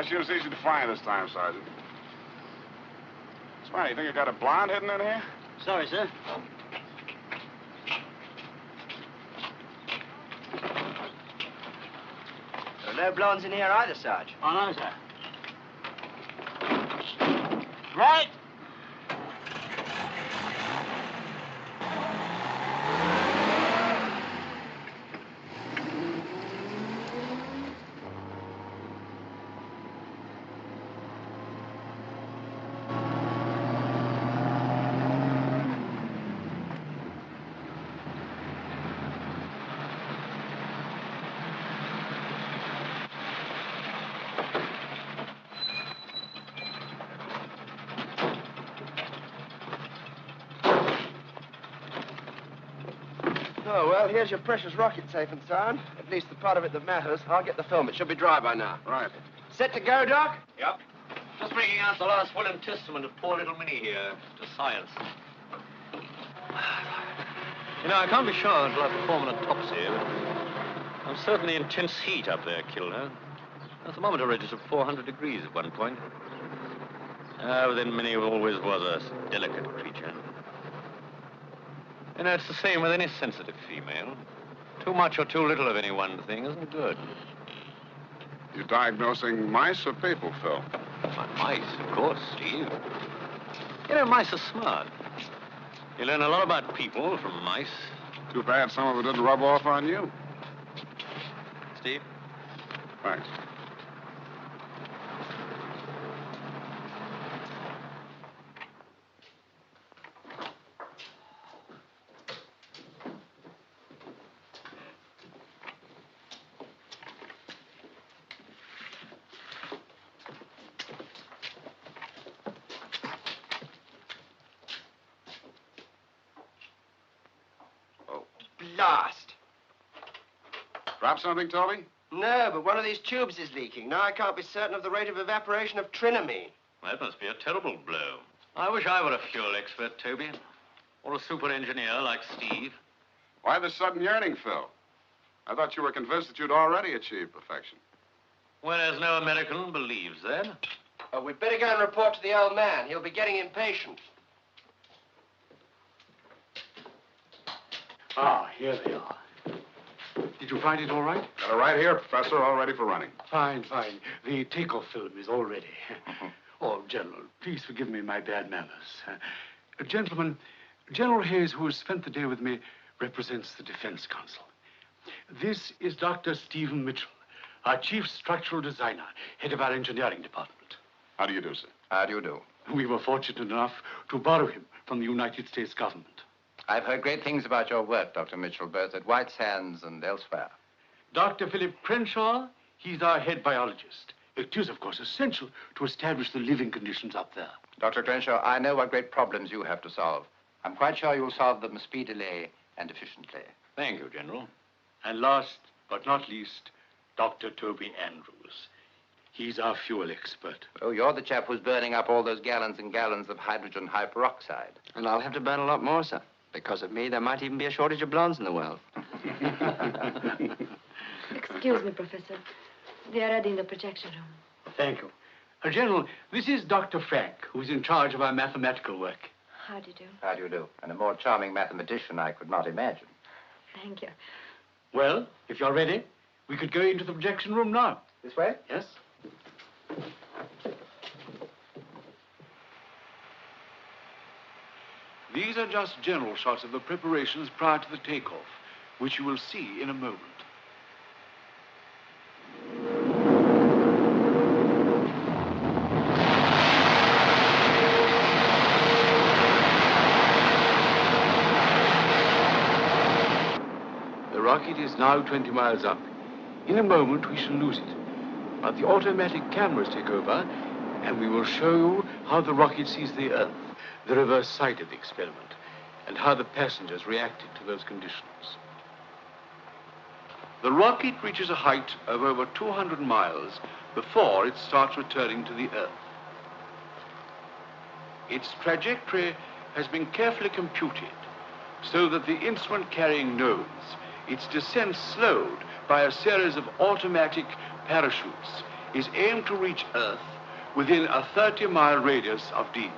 Yeah, she was easy to find this time, Sergeant. It's funny, you think you got a blonde hidden in here? Sorry, sir. There are no blondes in here either, Sarge. Oh, no, sir. Right. Oh, well, here's your precious rocket safe and sound. At least the part of it that matters. I'll get the film. It should be dry by now. Right. Set to go, Doc? Yep. Just bringing out the last will and testament of poor little Minnie here to science. You know, I can't be sure until I perform an autopsy, but I'm certain the intense heat up there killed her. The thermometer registered 400 degrees at one point. But then Minnie always was a delicate creature. You know, it's the same with any sensitive female. Too much or too little of any one thing isn't good. You're diagnosing mice or people, Phil? Mice, of course, Steve. You know, mice are smart. You learn a lot about people from mice. Too bad some of it didn't rub off on you. Steve? Thanks. Blast. Drop something, Toby? No, but one of these tubes is leaking. Now I can't be certain of the rate of evaporation of trinamine. That must be a terrible blow. I wish I were a fuel expert, Toby. Or a super engineer like Steve. Why the sudden yearning, Phil? I thought you were convinced that you'd already achieved perfection. Whereas no American believes that. Oh, we'd better go and report to the old man. He'll be getting impatient. Ah, here they are. Did you find it all right? Got it right here, Professor, all ready for running. Fine, fine. The takeoff film is all ready. Oh, General, please forgive me my bad manners. Gentlemen, General Hayes, who has spent the day with me, represents the Defense Council. This is Dr. Stephen Mitchell, our chief structural designer, head of our engineering department. How do you do, sir? How do you do? We were fortunate enough to borrow him from the United States government. I've heard great things about your work, Dr. Mitchell, both at White Sands and elsewhere. Dr. Philip Crenshaw, he's our head biologist. It is, of course, essential to establish the living conditions up there. Dr. Crenshaw, I know what great problems you have to solve. I'm quite sure you'll solve them speedily and efficiently. Thank you, General. And last but not least, Dr. Toby Andrews. He's our fuel expert. Oh, you're the chap who's burning up all those gallons and gallons of hydrogen hyperoxide. And I'll have to burn a lot more, sir. Because of me, there might even be a shortage of blondes in the world. Excuse me, Professor. They are ready in the projection room. Thank you. General, this is Dr. Frank, who's in charge of our mathematical work. How do you do? How do you do? And a more charming mathematician I could not imagine. Thank you. Well, if you're ready, we could go into the projection room now. This way? Yes? These are just general shots of the preparations prior to the takeoff, which you will see in a moment. The rocket is now 20 miles up. In a moment, we shall lose it. But the automatic cameras take over, and we will show you how the rocket sees the Earth, the reverse side of the experiment, and how the passengers reacted to those conditions. The rocket reaches a height of over 200 miles before it starts returning to the Earth. Its trajectory has been carefully computed so that the instrument carrying knows its descent slowed by a series of automatic parachutes is aimed to reach Earth within a 30-mile radius of Deanfield.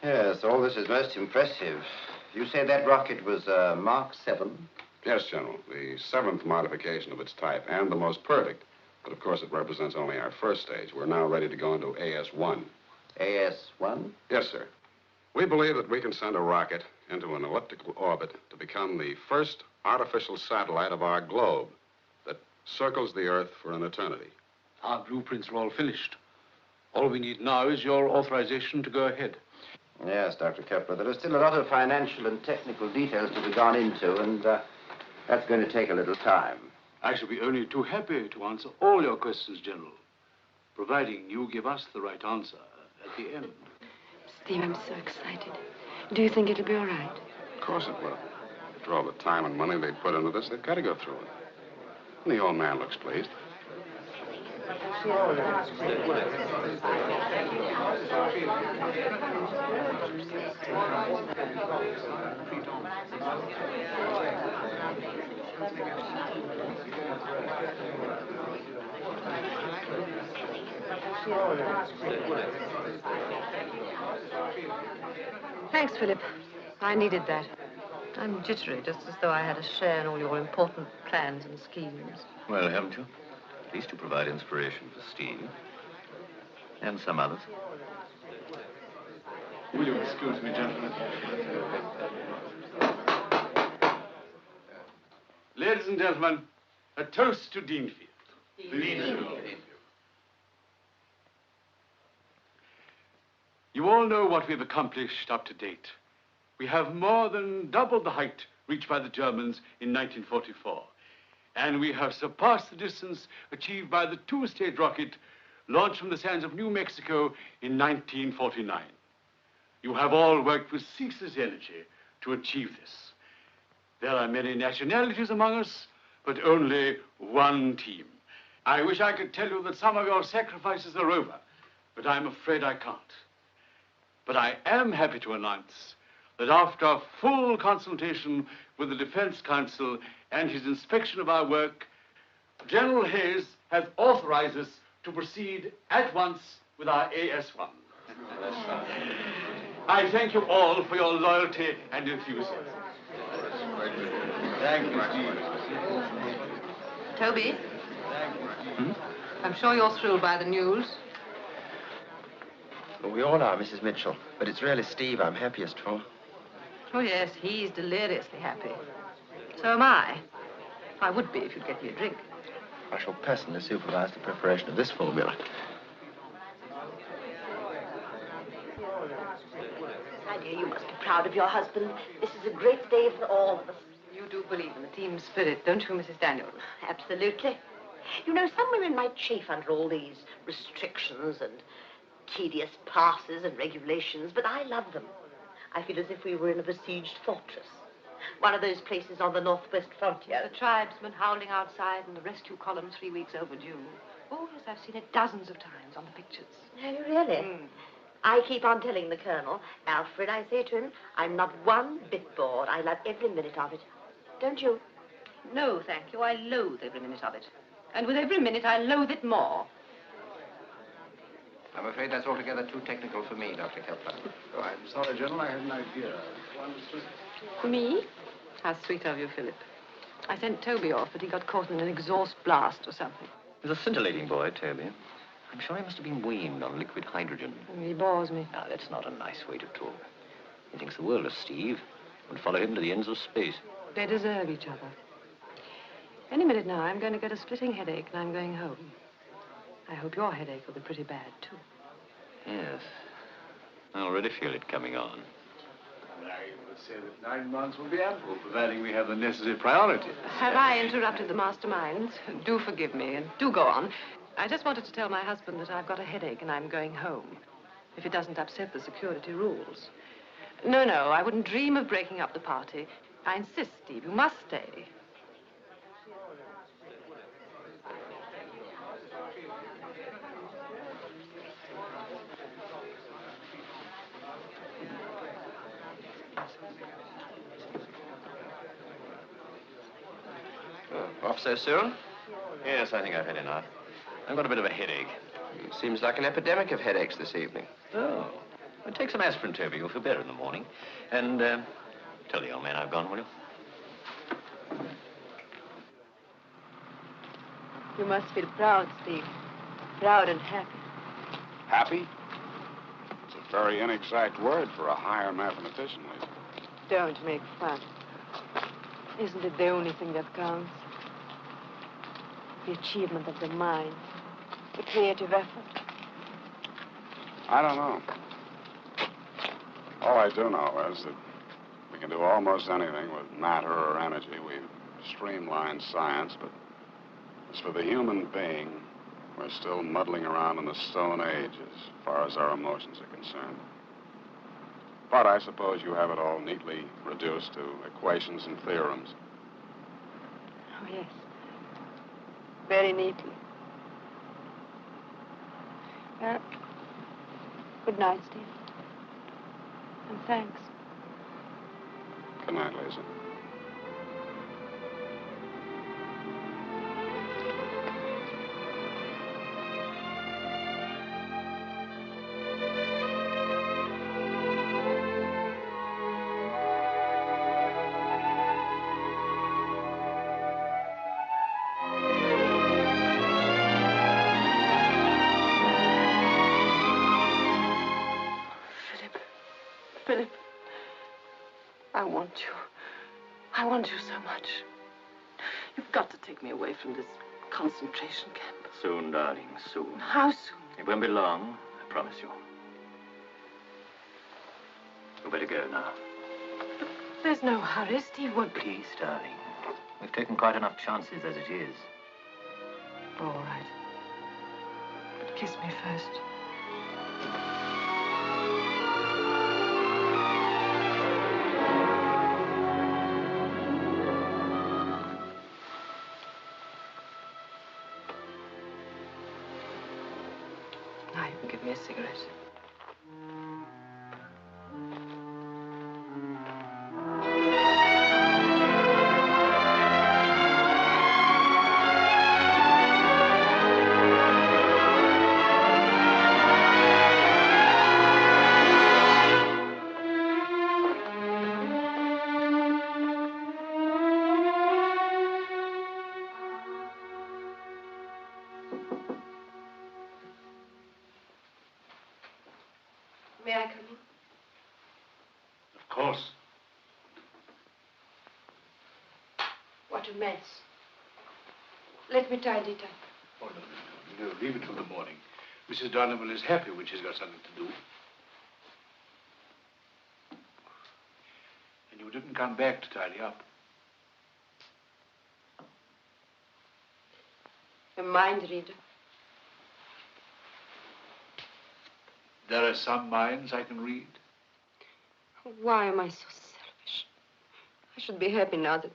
Yes, all this is most impressive. You say that rocket was Mark 7? Yes, General. The 7th modification of its type, and the most perfect. But of course, it represents only our first stage. We're now ready to go into AS1. AS1? Yes, sir. We believe that we can send a rocket into an elliptical orbit to become the first artificial satellite of our globe that circles the Earth for an eternity. Our blueprints are all finished. All we need now is your authorization to go ahead. Yes, Dr. Kepler. There are still a lot of financial and technical details to be gone into, and that's going to take a little time. I shall be only too happy to answer all your questions, General, providing you give us the right answer at the end. Steve, I'm so excited. Do you think it'll be all right? Of course it will. After all the time and money they put into this, they've got to go through it. And the old man looks pleased. Thanks, Philip. I needed that. I'm jittery, just as though I had a share in all your important plans and schemes. Well, haven't you? At least to provide inspiration for Steve. And some others. Will you excuse me, gentlemen? Ladies and gentlemen, a toast to Deanfield. Deanfield. You all know what we've accomplished up to date. We have more than doubled the height reached by the Germans in 1944. And we have surpassed the distance achieved by the two-stage rocket launched from the sands of New Mexico in 1949. You have all worked with ceaseless energy to achieve this. There are many nationalities among us, but only one team. I wish I could tell you that some of your sacrifices are over, but I'm afraid I can't. But I am happy to announce that after full consultation with the Defense Council and his inspection of our work, General Hayes has authorized us to proceed at once with our AS1. I thank you all for your loyalty and enthusiasm. Thank you, Steve. Toby? I'm sure you're thrilled by the news. Well, we all are, Mrs. Mitchell. But it's really Steve I'm happiest for. Oh, yes, he's deliriously happy. So am I. I would be if you'd get me a drink. I shall personally supervise the preparation of this formula. My dear, you must be proud of your husband. This is a great day for all of us. You do believe in the team spirit, don't you, Mrs. Daniels? Absolutely. You know, some women might chafe under all these restrictions and tedious passes and regulations, but I love them. I feel as if we were in a besieged fortress. One of those places on the northwest frontier. The tribesmen howling outside and the rescue column 3 weeks overdue. Oh, yes, I've seen it dozens of times on the pictures. Have you really? I keep on telling the Colonel, Alfred, I say to him, I'm not one bit bored. I love every minute of it. Don't you? No, thank you. I loathe every minute of it. And with every minute, I loathe it more. I'm afraid that's altogether too technical for me, Dr. Kepler. Oh, I'm sorry, General. I had an idea. Me? How sweet of you, Philip. I sent Toby off, but he got caught in an exhaust blast or something. He's a scintillating boy, Toby. I'm sure he must have been weaned on liquid hydrogen. He bores me. Now, that's not a nice way to talk. He thinks the world of Steve. Would follow him to the ends of space. They deserve each other. Any minute now, I'm going to get a splitting headache, and I'm going home. I hope your headache will be pretty bad, too. Yes. I already feel it coming on. I would say that 9 months will be ample, providing we have the necessary priorities. Have I interrupted the masterminds? Do forgive me, and do go on. I just wanted to tell my husband that I've got a headache and I'm going home. If it doesn't upset the security rules. No, I wouldn't dream of breaking up the party. I insist, Steve, you must stay. Off so soon? Yes, I think I've had enough. I've got a bit of a headache. Seems like an epidemic of headaches this evening. Oh. Well, take some aspirin, Toby. You'll feel better in the morning. And tell the old man I've gone, will you? You must feel proud, Steve. Proud and happy. Happy? It's a very inexact word for a higher mathematician, Lisa. Don't make fun. Isn't it the only thing that counts? The achievement of the mind, the creative effort. I don't know. All I do know is that we can do almost anything with matter or energy. We've streamlined science, but as for the human being, we're still muddling around in the Stone Age as far as our emotions are concerned. But I suppose you have it all neatly reduced to equations and theorems. Oh, yes. Very neatly. Well, good night, Steve. And thanks. Good night, Lisa. Philip, I want you. I want you so much. You've got to take me away from this concentration camp. Soon, darling, soon. How soon? It won't be long, I promise you. You better go now. But there's no hurry. Steve won't be... Please, darling. We've taken quite enough chances as it is. All right. But kiss me first. Now you can give me a cigarette. May I come in? Of course. What a mess. Let me tidy it up. Oh, no. Leave it till the morning. Mrs. Donovan is happy when she's got something to do. And you didn't come back to tidy up. A mind reader. There are some minds I can read. Why am I so selfish? I should be happy now that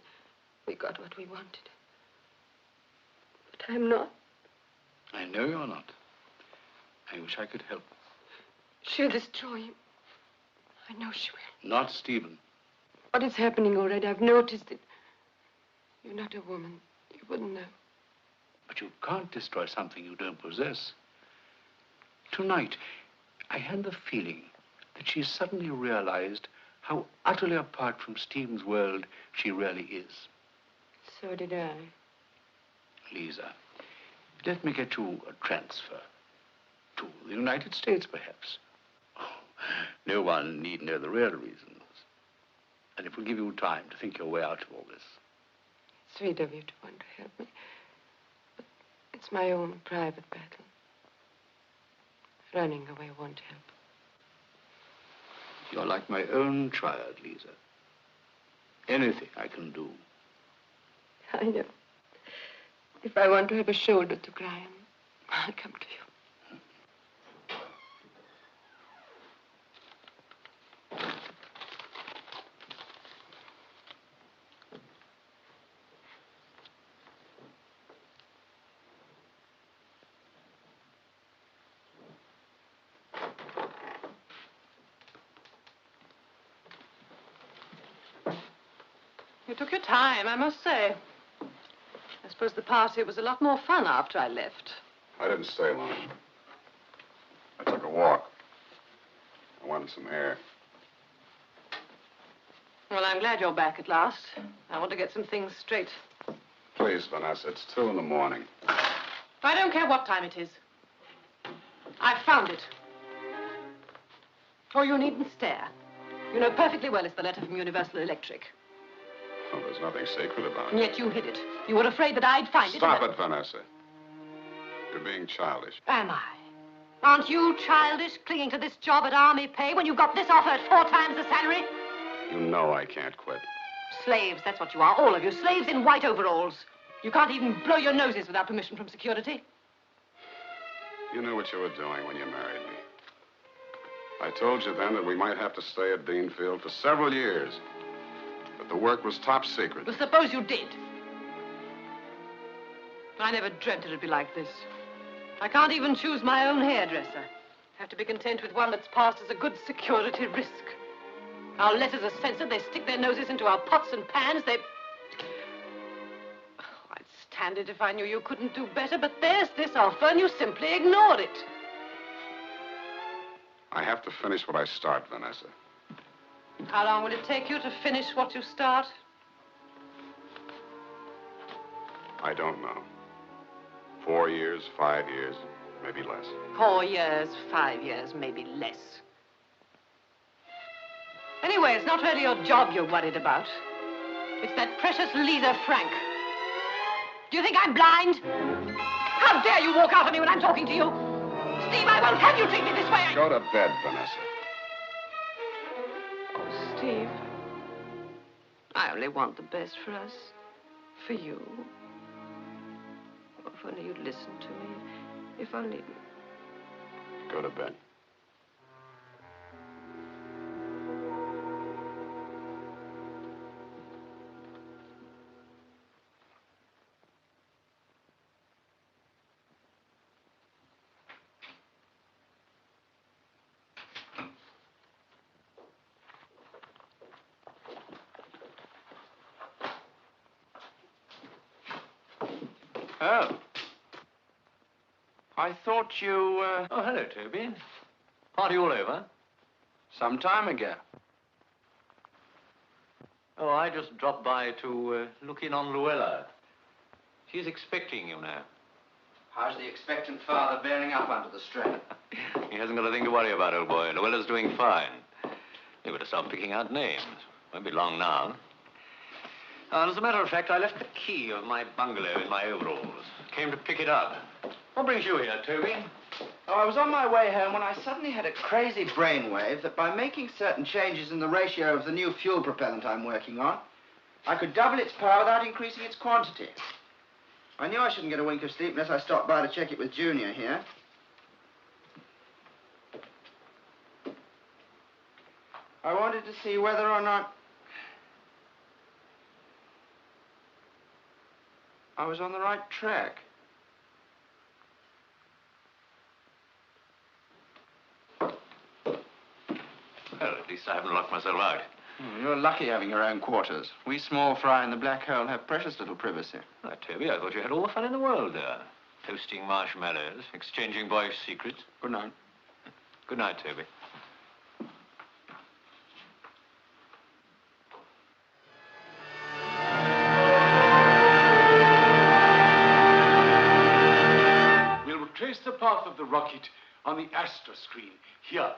we got what we wanted. But I'm not. I know you're not. I wish I could help. She'll destroy him. I know she will. Not Stephen. But it's happening already. I've noticed it. You're not a woman. You wouldn't know. But you can't destroy something you don't possess. Tonight, I had the feeling that she suddenly realized how utterly apart from Stephen's world she really is. So did I. Lisa, let me get you a transfer. To the United States, perhaps. Oh, no one need know the real reasons. And it will give you time to think your way out of all this. Sweet of you to want to help me. But it's my own private battle. Running away won't help. You're like my own child, Lisa. Anything I can do. I know. If I want to have a shoulder to cry on, I'll come to you. You took your time, I must say. A suppose the party was a lot more fun after I left. I didn't stay long. I took a walk. I wanted some air. Well, I'm glad you're back at last. I want to get some things straight. Please, Vanessa, it's 2 in the morning. I don't care what time it is. I've found it. Oh, you needn't stare. You know perfectly well it's the letter from Universal Electric. Oh, there's nothing sacred about it. And yet you hid it. You were afraid that I'd find it. Stop it, Vanessa. You're being childish. Am I? Aren't you childish, clinging to this job at army pay when you got this offer at 4 times the salary? You know I can't quit. Slaves, that's what you are, all of you. Slaves in white overalls. You can't even blow your noses without permission from security. You knew what you were doing when you married me. I told you then that we might have to stay at Deanfield for several years. But the work was top secret. Well, suppose you did. I never dreamt it'd be like this. I can't even choose my own hairdresser. Have to be content with one that's passed as a good security risk. Our letters are censored. They stick their noses into our pots and pans. They... Oh, I'd stand it if I knew you couldn't do better, but there's this offer, and you simply ignored it. I have to finish what I start, Vanessa. How long will it take you to finish what you start? I don't know. 4 years, 5 years, maybe less. 4 years, 5 years, maybe less. Anyway, it's not really your job you're worried about. It's that precious Lisa Frank. Do you think I'm blind? How dare you walk out on me when I'm talking to you? Steve, I won't have you treat me this way. Go to bed, Vanessa. Oh, Steve. I only want the best for us. For you. Oh, if only you'd listen to me. If only... Go to bed. Oh. I thought you, Oh, hello, Toby. Party all over? some time ago. Oh, I just dropped by to look in on Luella. She's expecting you now. How's the expectant father bearing up under the strain? He hasn't got a thing to worry about, old boy. Luella's doing fine. You better start picking out names. Won't be long now. As a matter of fact, I left the key of my bungalow in my overalls. Came to pick it up. What brings you here, Toby? Oh, I was on my way home when I suddenly had a crazy brainwave that by making certain changes in the ratio of the new fuel propellant I'm working on, I could double its power without increasing its quantity. I knew I shouldn't get a wink of sleep unless I stopped by to check it with Junior here. I wanted to see whether or not I was on the right track. Well, at least I haven't locked myself out. You're lucky having your own quarters. We small fry in the black hole have precious little privacy. Why, Toby, I thought you had all the fun in the world there. Toasting marshmallows, exchanging boyish secrets. Good night. Good night, Toby. We'll trace the path of the rocket on the astro screen here.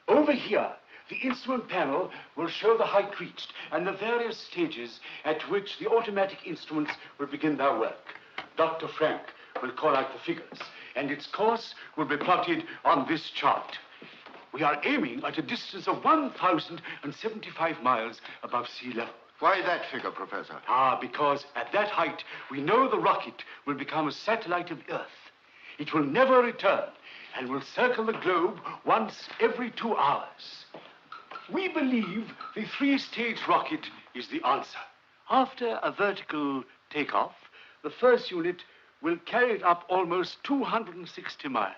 Over here, the instrument panel will show the height reached and the various stages at which the automatic instruments will begin their work. Dr. Frank will call out the figures, and its course will be plotted on this chart. We are aiming at a distance of 1,075 miles above sea level. Why that figure, Professor? Because at that height, we know the rocket will become a satellite of Earth. It will never return and will circle the globe once every 2 hours. We believe the 3-stage rocket is the answer. After a vertical takeoff, the first unit will carry it up almost 260 miles.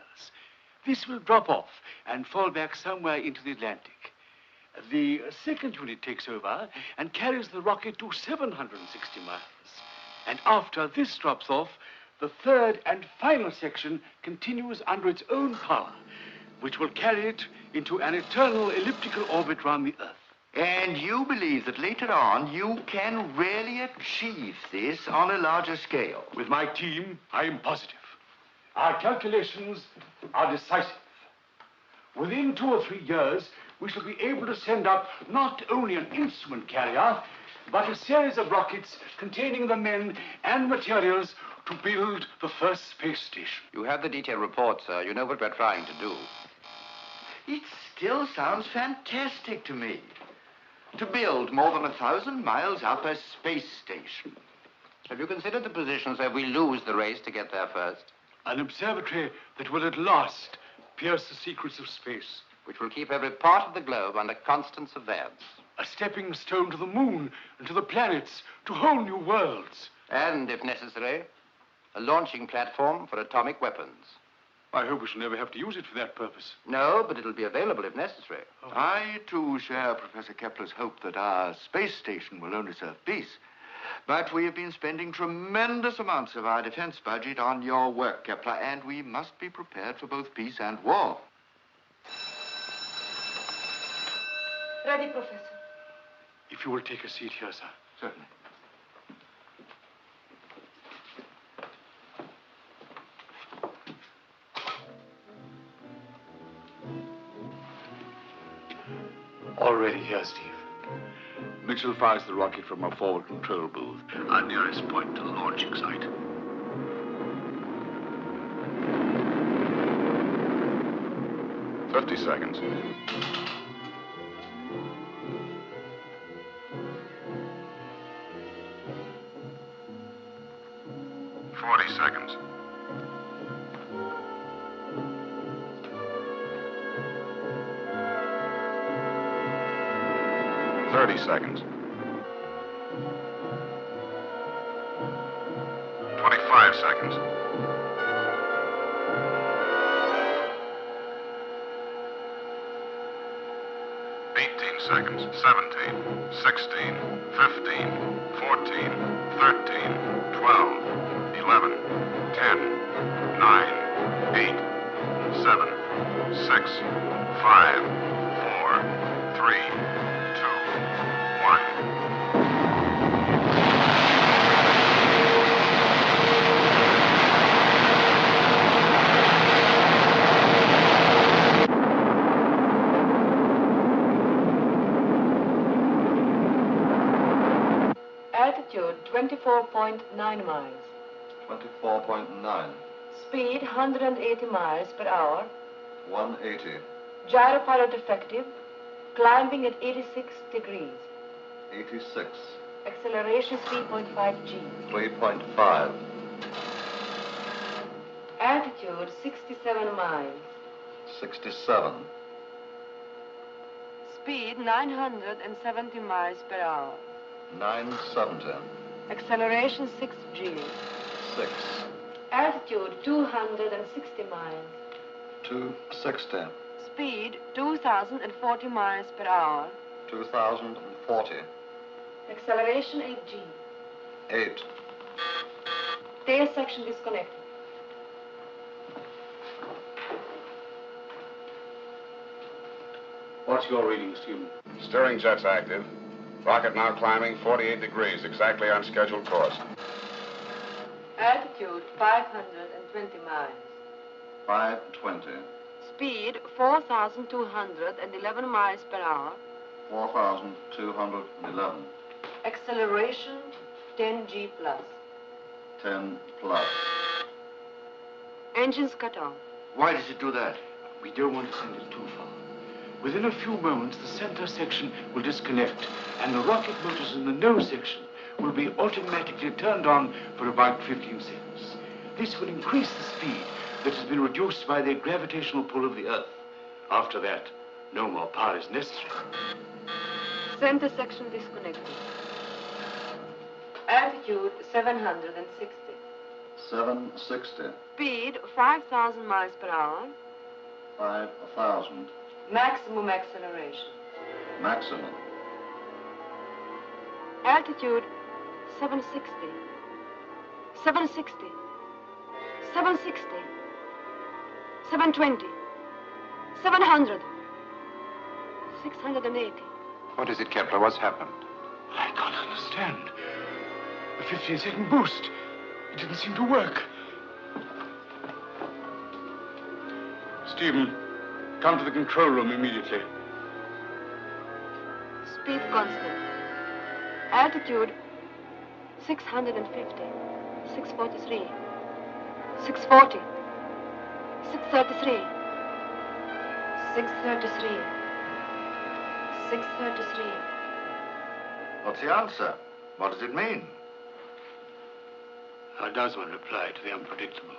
This will drop off and fall back somewhere into the Atlantic. The second unit takes over and carries the rocket to 760 miles. And after this drops off, the third and final section continues under its own power, which will carry it into an eternal elliptical orbit round the Earth. And you believe that later on you can really achieve this on a larger scale? With my team, I am positive. Our calculations are decisive. Within 2 or 3 years, we shall be able to send up not only an instrument carrier, but a series of rockets containing the men and materials to build the first space station. You have the detailed report, sir. You know what we're trying to do. It still sounds fantastic to me. To build more than 1,000 miles up a space station. Have you considered the positions where we lose the race to get there first? An observatory that will at last pierce the secrets of space. Which will keep every part of the globe under constant surveillance. A stepping stone to the moon and to the planets, to whole new worlds. And, if necessary, a launching platform for atomic weapons. I hope we shall never have to use it for that purpose. No, but it'll be available if necessary. Oh. I, too, share Professor Kepler's hope that our space station will only serve peace. But we have been spending tremendous amounts of our defense budget on your work, Kepler, and we must be prepared for both peace and war. Ready, Professor. If you will take a seat here, sir. Certainly. All ready here, Steve. Mitchell fires the rocket from our forward control booth, our nearest point to the launching site. "50 seconds. Seconds. 30 seconds. 25 seconds. 18 seconds. 17, 16, 15, 14, 13, 12, 11, 10, 9, 8, 7, 6, 5, 4, 3, 2, 1. Altitude 24.9 miles. 24.9. Speed 180 miles per hour. 180. Gyropilot effective. Climbing at 86 degrees. 86. Acceleration 3.5 G. 3.5. Altitude 67 miles. 67. Speed 970 miles per hour. 970. Acceleration 6 G. 6. Altitude 260 miles. 260. Speed 2,040 miles per hour. 2040. Acceleration 8 G. 8. Tail section disconnected. What's your reading, Stephen? Steering jet's active. Rocket now climbing 48 degrees, exactly on scheduled course. Altitude 520 miles. 520. Speed 4,211 miles per hour. 4,211. Acceleration 10 G plus. 10 plus. Engines cut off. Why does it do that? We don't want to send it too far. Within a few moments, the center section will disconnect, and the rocket motors in the nose section will be automatically turned on for about 15 seconds. This will increase the speed that has been reduced by the gravitational pull of the Earth. After that, no more power is necessary. Center section disconnected. Altitude 760. 760. Speed 5,000 miles per hour. 5,000. Maximum acceleration. Maximum. Altitude 760. 760. 760. 720. 700. 680. What is it, Kepler? What's happened? I can't understand. The 15-second boost. It didn't seem to work. Stephen, come to the control room immediately. Speed constant. Altitude 650. 643. 640. 633. 633. 633. What's the answer? What does it mean? How does one reply to the unpredictable?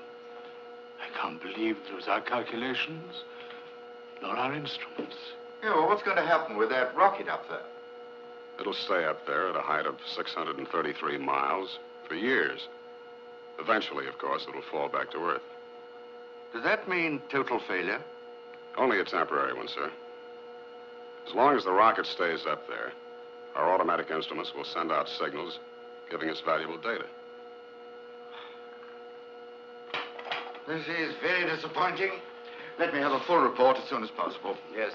I can't believe it was our calculations, nor our instruments. Yeah, well, what's going to happen with that rocket up there? It'll stay up there at a height of 633 miles for years. Eventually, of course, it'll fall back to Earth. Does that mean total failure? Only a temporary one, sir. As long as the rocket stays up there, our automatic instruments will send out signals giving us valuable data. This is very disappointing. Let me have a full report as soon as possible. Yes.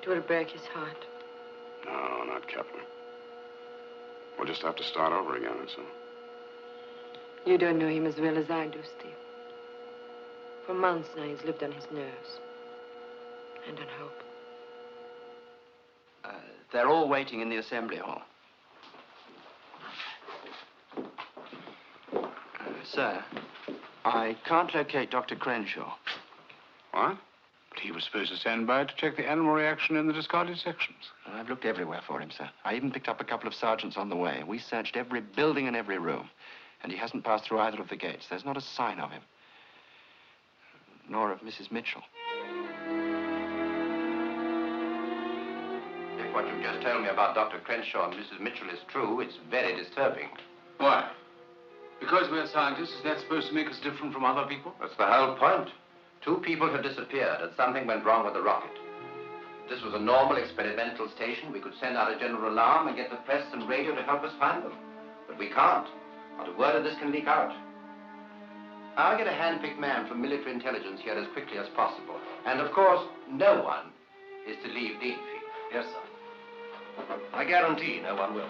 It will break his heart. No, not Kepler. We'll just have to start over again, that's all. You don't know him as well as I do, Steve. For months now, he's lived on his nerves. And on hope. They're all waiting in the assembly hall. Sir, I can't locate Dr. Crenshaw. What? But he was supposed to stand by to check the animal reaction in the discarded sections. I've looked everywhere for him, sir. I even picked up a couple of sergeants on the way. We searched every building and every room. And he hasn't passed through either of the gates. There's not a sign of him. Nor of Mrs. Mitchell. If what you just told me about Dr. Crenshaw and Mrs. Mitchell is true, it's very disturbing. Why? Because we're scientists, is that supposed to make us different from other people? That's the whole point. 2 people have disappeared and something went wrong with the rocket. If this was a normal experimental station, we could send out a general alarm and get the press and radio to help us find them. But we can't. Not a word of this can leak out. I'll get a hand-picked man from military intelligence here as quickly as possible. And of course, no one is to leave Deanfield. Yes, sir. I guarantee no one will.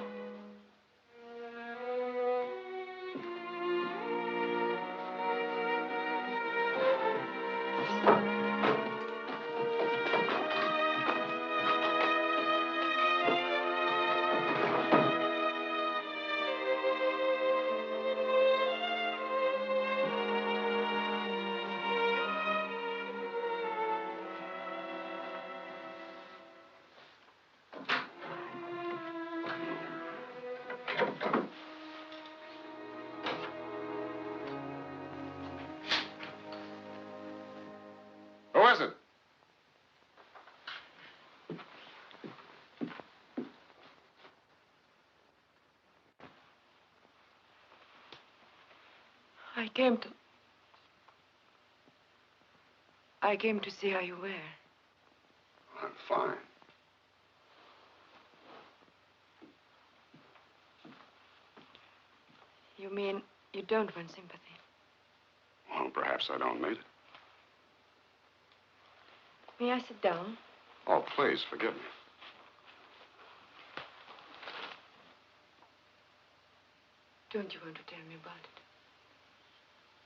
Who is it? I came to see how you were. I'm fine. You mean you don't want sympathy? Well, perhaps I don't need it. May I sit down? Oh, please, forgive me. Don't you want to tell me about it?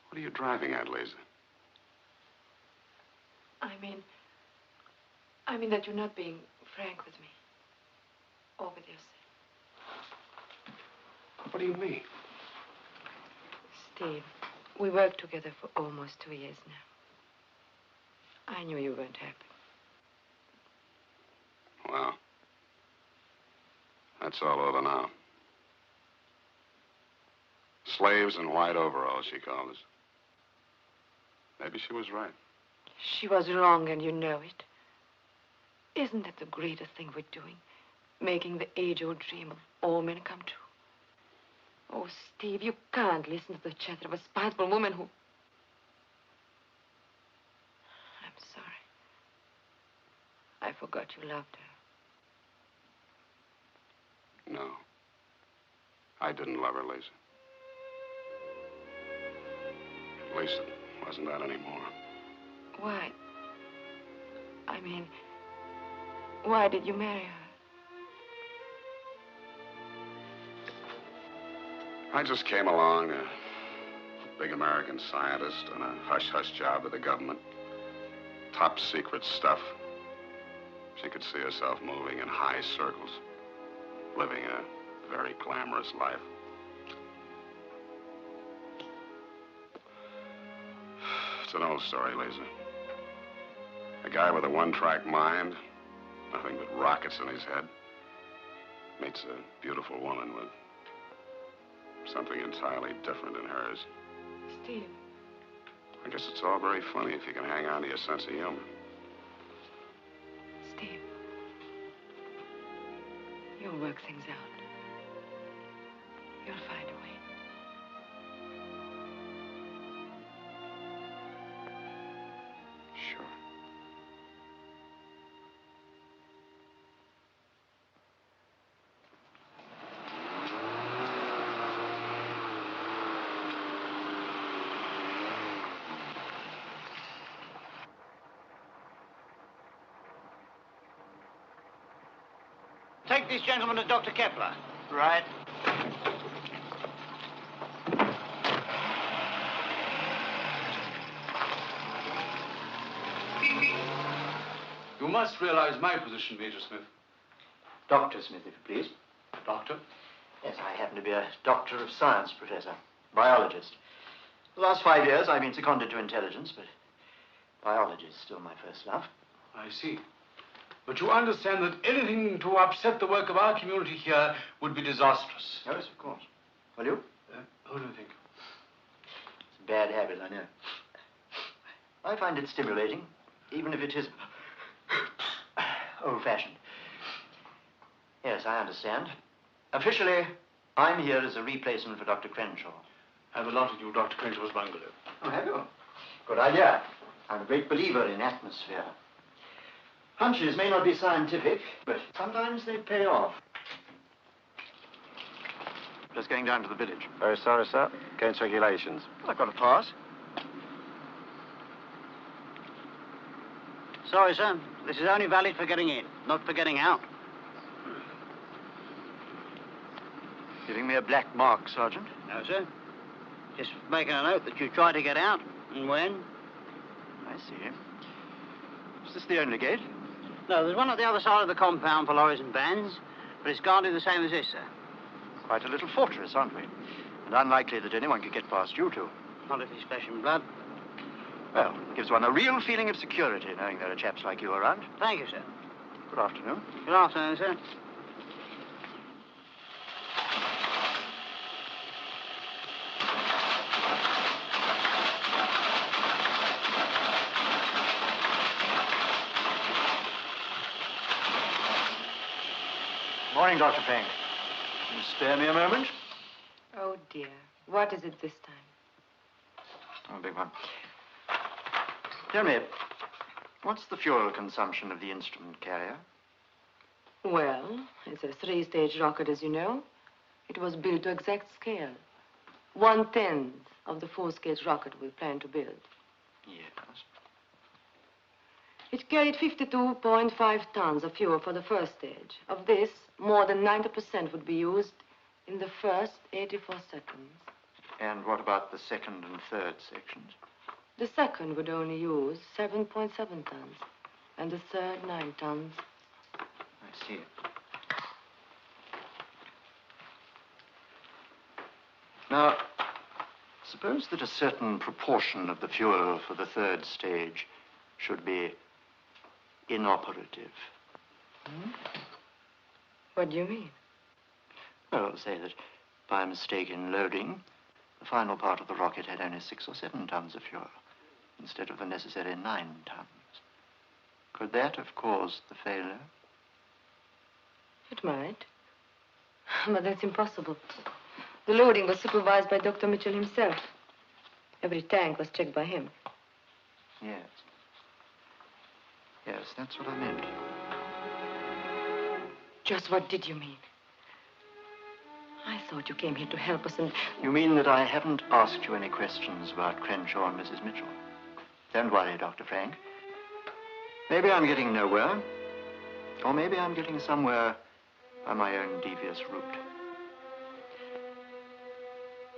What are you driving at, Lisa? I mean that you're not being frank with me. Or with yourself. What do you mean? Steve, we worked together for almost 2 years now. I knew you weren't happy. Well, that's all over now. Slaves in white overalls, she called us. Maybe she was right. She was wrong, and you know it. Isn't that the greatest thing we're doing? Making the age-old dream of all men come true. Oh, Steve, you can't listen to the chatter of a spiteful woman who... I'm sorry. forgot you loved her. No. I didn't love her, Lisa. At least it wasn't that anymore. Why? I mean, why did you marry her? I just came along, a big American scientist on a hush-hush job with the government. Top secret stuff. She could see herself moving in high circles, living a very glamorous life. It's an old story, Lisa. A guy with a one-track mind, nothing but rockets in his head, meets a beautiful woman with something entirely different in hers. Steve. I guess it's all very funny if you can hang on to your sense of humor. Steve. You'll work things out. You'll find a way. Sure. Take this gentleman to Dr. Kepler. Right. You must realize my position, Major Smith. Dr. Smith, if you please. Doctor? Yes, I happen to be a doctor of science, Professor. Biologist. The last 5 years, I've been seconded to intelligence, but biology is still my first love. I see. But you understand that anything to upset the work of our community here would be disastrous. Yes, of course. Well, you? Who do you think? It's a bad habit, I know. I find it stimulating, even if it is old-fashioned. Yes, I understand. Officially, I'm here as a replacement for Dr. Crenshaw. I've allotted you Dr. Crenshaw's bungalow. Oh, have you? Good idea. I'm a great believer in atmosphere. Hunches may not be scientific, but sometimes they pay off. Just going down to the village. Very sorry, sir. Against regulations. Well, I've got a pass. Sorry, sir. This is only valid for getting in, not for getting out. Giving me a black mark, Sergeant? No, sir. Just making a note that you tried to get out, and when. I see. Is this the only gate? No, there's one at the other side of the compound for lorries and vans, but it's guarded the same as this, sir. Quite a little fortress, aren't we? And unlikely that anyone could get past you two. Not if he's flesh and blood. Well, it gives one a real feeling of security, knowing there are chaps like you around. Thank you, sir. Good afternoon. Good afternoon, sir. Morning, Dr. Fink. Can you spare me a moment? Oh, dear. What is it this time? Oh, big one. Tell me, what's the fuel consumption of the instrument carrier? Well, it's a 3-stage rocket, as you know. It was built to exact scale. 1/10 of the 4-stage rocket we plan to build. Yes. It carried 52.5 tons of fuel for the first stage. Of this, more than 90% would be used in the first 84 seconds. And what about the second and third sections? The second would only use 7.7 tons, and the third 9 tons. I see. Now, suppose that a certain proportion of the fuel for the third stage should be inoperative. What do you mean? Well, say that by mistake in loading, the final part of the rocket had only 6 or 7 tons of fuel instead of the necessary 9 tons. Could that have caused the failure? It might. But that's impossible. The loading was supervised by Dr. Mitchell himself. Every tank was checked by him. Yes. Yes, that's what I meant. Just what did you mean? I thought you came here to help us and... You mean that I haven't asked you any questions about Crenshaw and Mrs. Mitchell? Don't worry, Dr. Frank. Maybe I'm getting nowhere, or maybe I'm getting somewhere by my own devious route.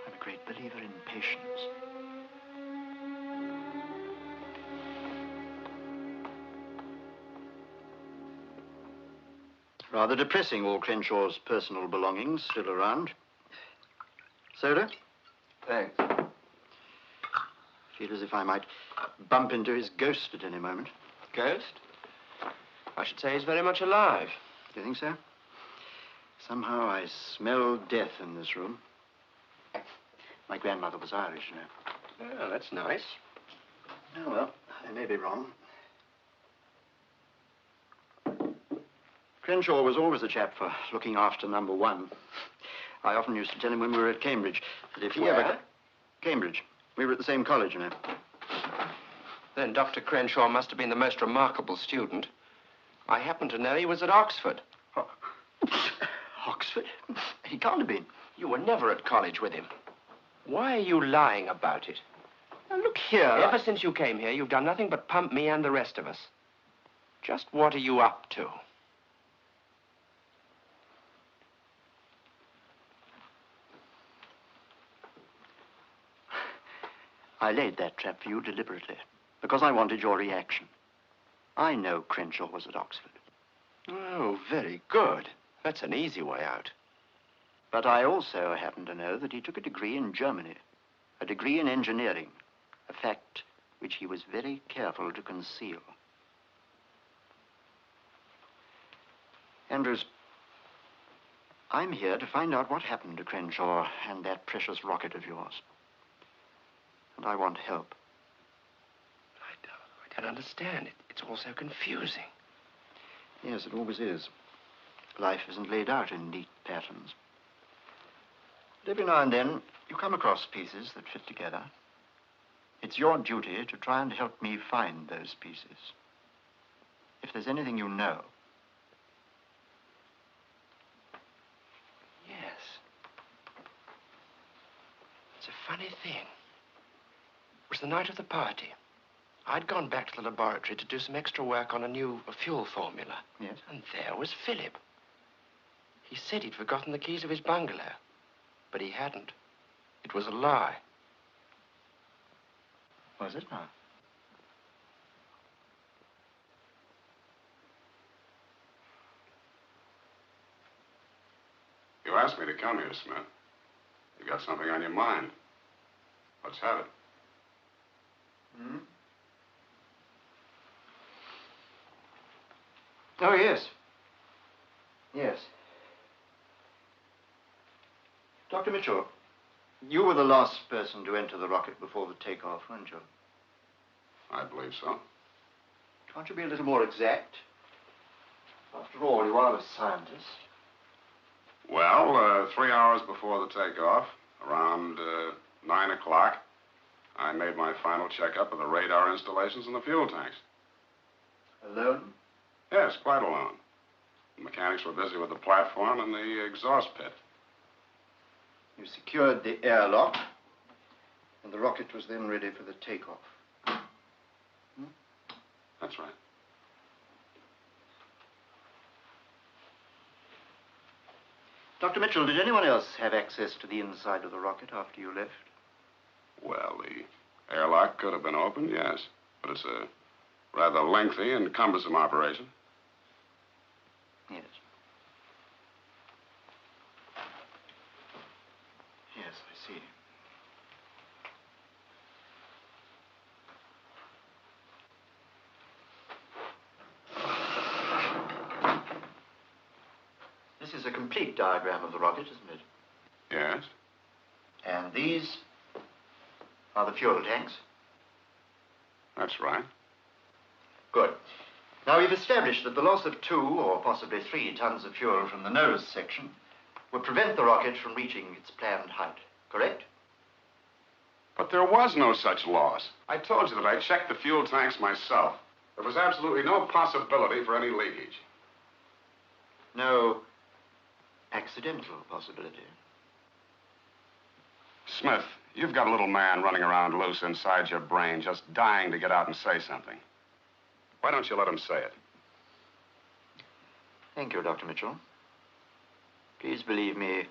I'm a great believer in patience. Rather depressing, all Crenshaw's personal belongings still around. Soda? Thanks. Feel as if I might bump into his ghost at any moment. Ghost? I should say he's very much alive. Do you think so? Somehow I smell death in this room. My grandmother was Irish, you know. Oh, that's nice. Oh, well, I may be wrong. Crenshaw was always a chap for looking after number one. I often used to tell him when we were at Cambridge that if he ever... Cambridge. We were at the same college, you know. Then Dr. Crenshaw must have been the most remarkable student. I happen to know he was at Oxford. Oxford? He can't have been. You were never at college with him. Why are you lying about it? Now, look here. Ever since you came here, you've done nothing but pump me and the rest of us. Just what are you up to? I laid that trap for you deliberately, because I wanted your reaction. I know Crenshaw was at Oxford. Oh, very good. That's an easy way out. But I also happen to know that he took a degree in Germany, a degree in engineering, a fact which he was very careful to conceal. Andrews, I'm here to find out what happened to Crenshaw and that precious rocket of yours. And I want help. I don't understand. It's all so confusing. Yes, it always is. Life isn't laid out in neat patterns. But every now and then, you come across pieces that fit together. It's your duty to try and help me find those pieces. If there's anything you know. Yes. It's a funny thing. It was the night of the party. I'd gone back to the laboratory to do some extra work on a new fuel formula. Yes? And there was Philip. He said he'd forgotten the keys of his bungalow. But he hadn't. It was a lie. Was it now? You asked me to come here, Smith. You got something on your mind. Let's have it. Hmm? Oh, yes. Yes. Dr. Mitchell, you were the last person to enter the rocket before the takeoff, weren't you? I believe so. Can't you be a little more exact? After all, you are a scientist. Well, 3 hours before the takeoff, around 9 o'clock, I made my final checkup of the radar installations and the fuel tanks. Alone? Yes, quite alone. The mechanics were busy with the platform and the exhaust pit. You secured the airlock, and the rocket was then ready for the takeoff. Hmm? That's right. Dr. Mitchell, did anyone else have access to the inside of the rocket after you left? Well, the airlock could have been opened, yes. But it's a rather lengthy and cumbersome operation. Yes. Yes, I see. This is a complete diagram of the rocket, isn't it? Yes. And these are the fuel tanks? That's right. Good. Now, we've established that the loss of 2 or possibly 3 tons of fuel from the nose section would prevent the rocket from reaching its planned height, correct? But there was no such loss. I told you that I checked the fuel tanks myself. There was absolutely no possibility for any leakage. No accidental possibility. Smith, you've got a little man running around loose inside your brain, just dying to get out and say something. Why don't you let him say it? Thank you, Dr. Mitchell. Please believe me,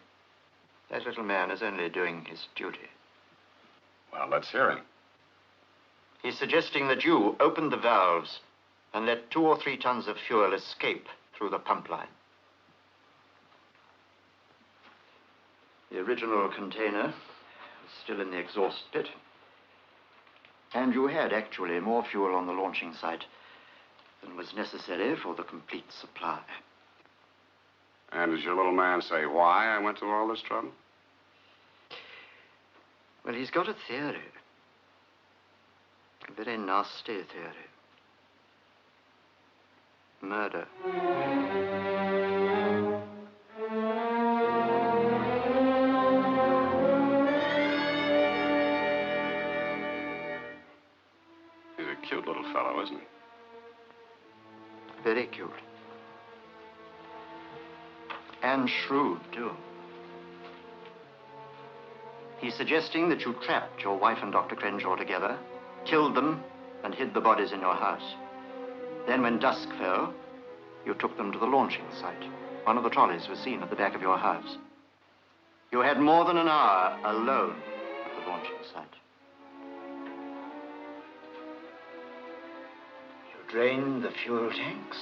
that little man is only doing his duty. Well, let's hear him. He's suggesting that you open the valves and let 2 or 3 tons of fuel escape through the pump line. The original container is still in the exhaust pit. And you had actually more fuel on the launching site than was necessary for the complete supply. And does your little man say why I went to all this trouble? Well, he's got a theory. A very nasty theory. Murder. He's a cute little fellow, isn't he? Very cute. And shrewd, too. He's suggesting that you trapped your wife and Dr. Crenshaw together, killed them, and hid the bodies in your house. Then when dusk fell, you took them to the launching site. One of the trolleys was seen at the back of your house. You had more than an hour alone at the launching site. You drained the fuel tanks,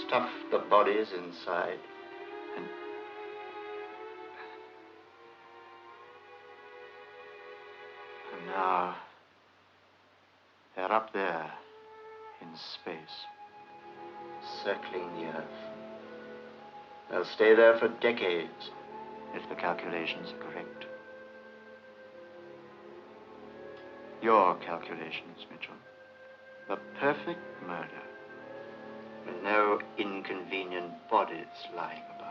stuffed the bodies inside, and now they're up there in space, circling the Earth. They'll stay there for decades if the calculations are correct. Your calculations, Mitchell. The perfect murder, with no inconvenient bodies lying about.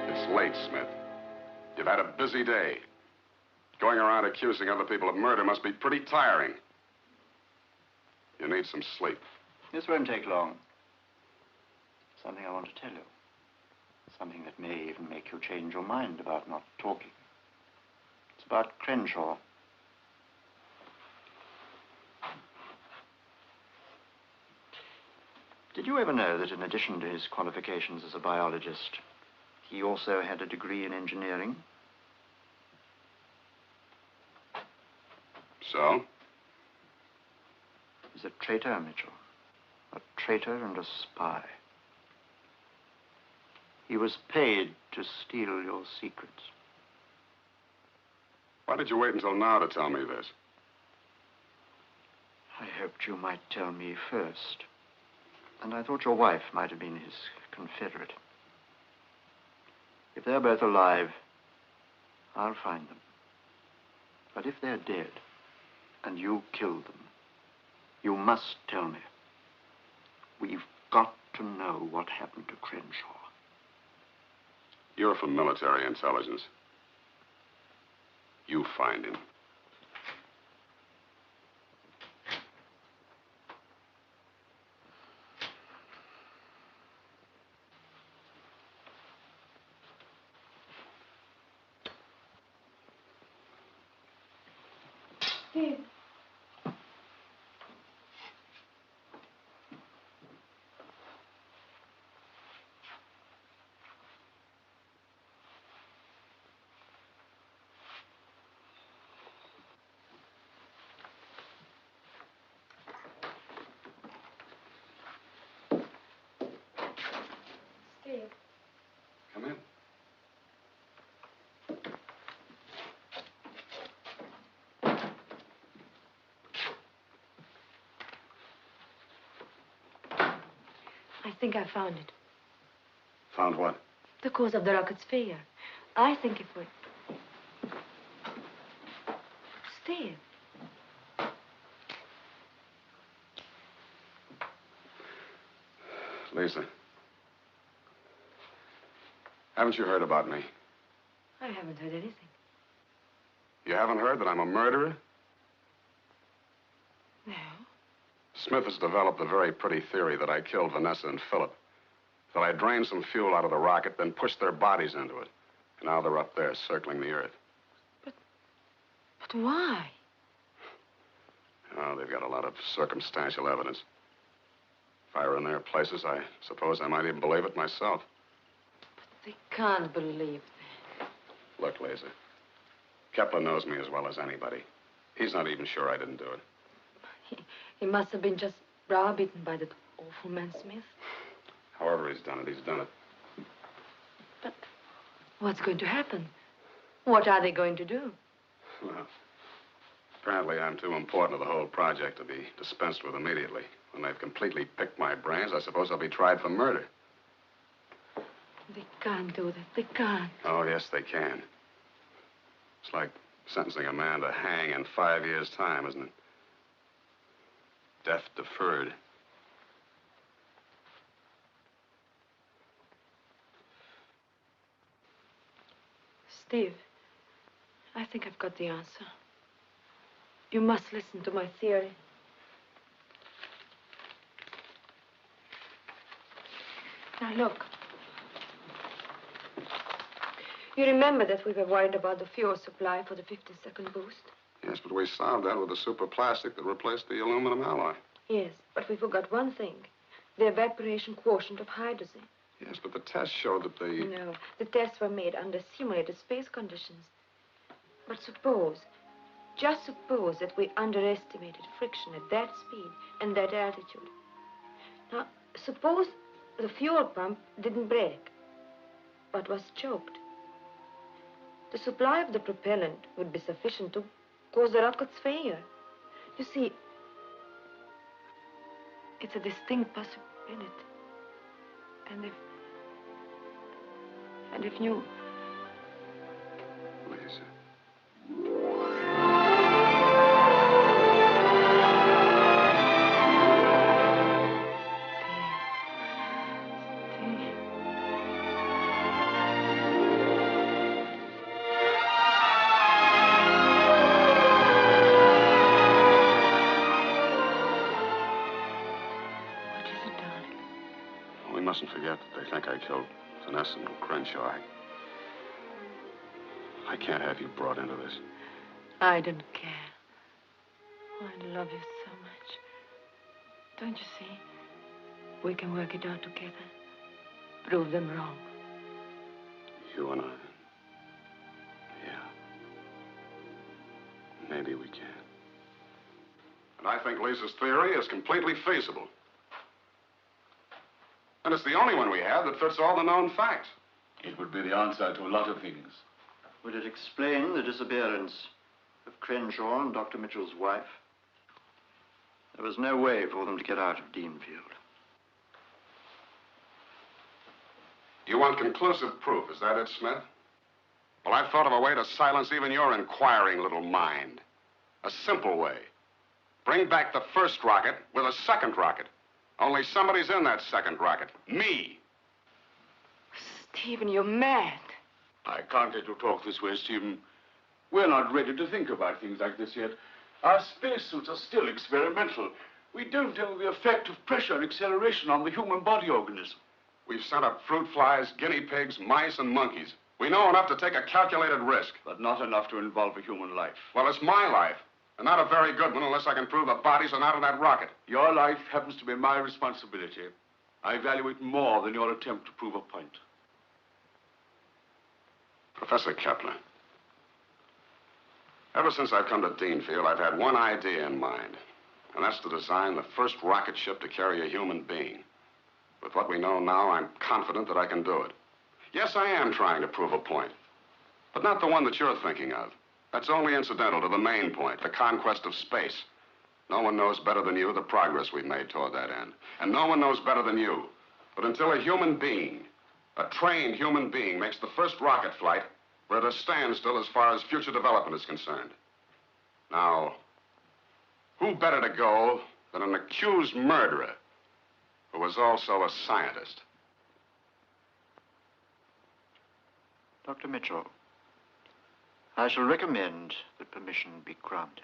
It's late, Smith. You've had a busy day. Going around accusing other people of murder must be pretty tiring. You need some sleep. This won't take long. Something I want to tell you. Something that may even make you change your mind about not talking. It's about Crenshaw. Did you ever know that in addition to his qualifications as a biologist, he also had a degree in engineering? So? He's a traitor, Mitchell. A traitor and a spy. He was paid to steal your secrets. Why did you wait until now to tell me this? I hoped you might tell me first. And I thought your wife might have been his confederate. If they're both alive, I'll find them. But if they're dead, and you killed them, you must tell me. We've got to know what happened to Crenshaw. You're from military intelligence. You find him. Steve. Steve. Come in. I think I found it. Found what? The cause of the rocket's failure. I think it would. Steve, Lisa. Haven't you heard about me? I haven't heard anything. You haven't heard that I'm a murderer? No. Smith has developed the very pretty theory that I killed Vanessa and Philip. That I drained some fuel out of the rocket, then pushed their bodies into it. And now they're up there, circling the Earth. But why? Oh, they've got a lot of circumstantial evidence. If I were in their places, I suppose I might even believe it myself. But they can't believe that. Look, Lisa. Kepler knows me as well as anybody. He's not even sure I didn't do it. He must have been just browbeaten by that awful man Smith. However he's done it. But what's going to happen? What are they going to do? Well, apparently I'm too important to the whole project to be dispensed with immediately. When they've completely picked my brains, I suppose I'll be tried for murder. They can't do that. They can't. Oh, yes, they can. It's like sentencing a man to hang in 5 years' time, isn't it? Death deferred. Steve, I think I've got the answer. You must listen to my theory. Now, look. You remember that we were worried about the fuel supply for the 50-second boost? Yes, but we solved that with the superplastic that replaced the aluminum alloy. Yes, but we forgot one thing. The evaporation quotient of hydrogen. Yes, but the tests showed that the... No, the tests were made under simulated space conditions. But suppose, just suppose that we underestimated friction at that speed and that altitude. Now, suppose the fuel pump didn't break, but was choked. The supply of the propellant would be sufficient to cause the rocket's failure. You see, it's a distinct possibility. And if you... Lisa. We mustn't forget that they think I killed Vanessa and Crenshaw. I can't have you brought into this. I don't care. Oh, I love you so much. Don't you see? We can work it out together. Prove them wrong. You and I. Yeah. Maybe we can. And I think Lisa's theory is completely feasible. And it's the only one we have that fits all the known facts. It would be the answer to a lot of things. Would it explain the disappearance of Crenshaw and Dr. Mitchell's wife? There was no way for them to get out of Deanfield. You want conclusive proof, is that it, Smith? Well, I've thought of a way to silence even your inquiring little mind. A simple way. Bring back the first rocket with a second rocket. Only somebody's in that second rocket. Me. Stephen, you're mad. I can't let you talk this way, Stephen. We're not ready to think about things like this yet. Our spacesuits are still experimental. We don't know the effect of pressure and acceleration on the human body organism. We've sent up fruit flies, guinea pigs, mice, and monkeys. We know enough to take a calculated risk. But not enough to involve a human life. Well, it's my life. And not a very good one unless I can prove the bodies are not in that rocket. Your life happens to be my responsibility. I value it more than your attempt to prove a point. Professor Kepler, ever since I've come to Deanfield, I've had one idea in mind. And that's to design the first rocket ship to carry a human being. With what we know now, I'm confident that I can do it. Yes, I am trying to prove a point. But not the one that you're thinking of. That's only incidental to the main point, the conquest of space. No one knows better than you the progress we've made toward that end. And no one knows better than you. But until a human being, a trained human being, makes the first rocket flight, we're at a standstill as far as future development is concerned. Now, who better to go than an accused murderer who was also a scientist. Dr. Mitchell, I shall recommend that permission be granted.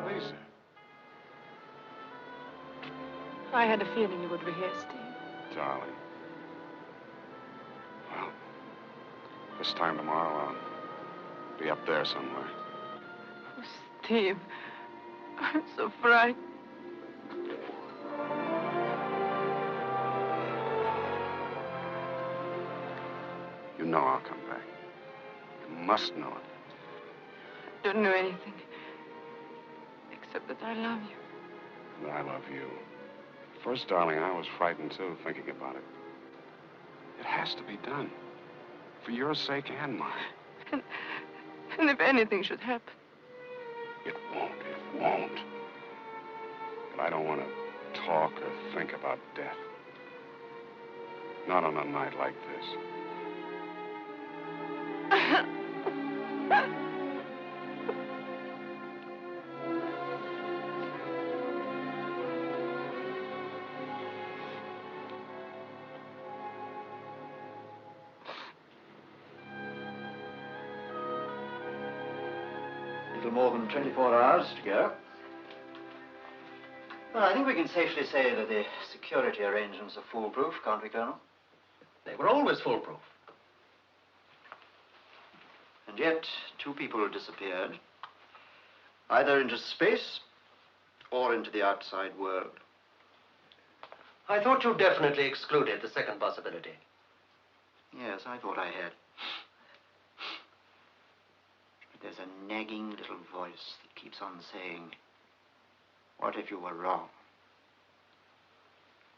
Lisa. I had a feeling you would be here, Steve. Darling. Well, this time tomorrow, I'll be up there somewhere. Oh, Steve, I'm so frightened. You know I'll come back. You must know it. I don't know anything except that I love you. And I love you. First, darling, I was frightened, too, thinking about it. It has to be done. For your sake and mine. And if anything should happen. It won't. It won't. But I don't want to talk or think about death. Not on a night like this. Little more than 24 hours to go. Well, I think we can safely say that the security arrangements are foolproof, can't we, Colonel? They were always foolproof. And yet, two people disappeared, either into space or into the outside world. I thought you definitely excluded the second possibility. Yes, I thought I had. But there's a nagging little voice that keeps on saying, what if you were wrong?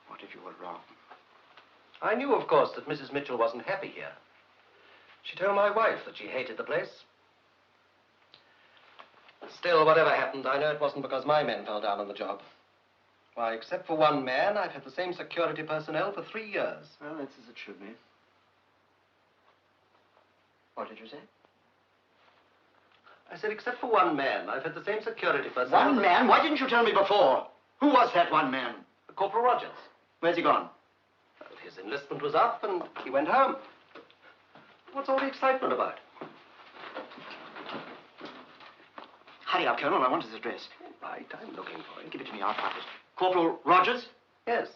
What if you were wrong? I knew, of course, that Mrs. Mitchell wasn't happy here. She told my wife that she hated the place. Still, whatever happened, I know it wasn't because my men fell down on the job. Why, except for one man, I've had the same security personnel for 3 years. Well, that's as it should be. What did you say? I said, except for one man, I've had the same security personnel. One man? Why didn't you tell me before? Who was that one man? Corporal Rogers. Where's he gone? Well, his enlistment was up and he went home. What's all the excitement about? Hurry up, Colonel. I want his address. Right, I'm looking for it. Give it to me. I'll find it. Corporal Rogers? Yes.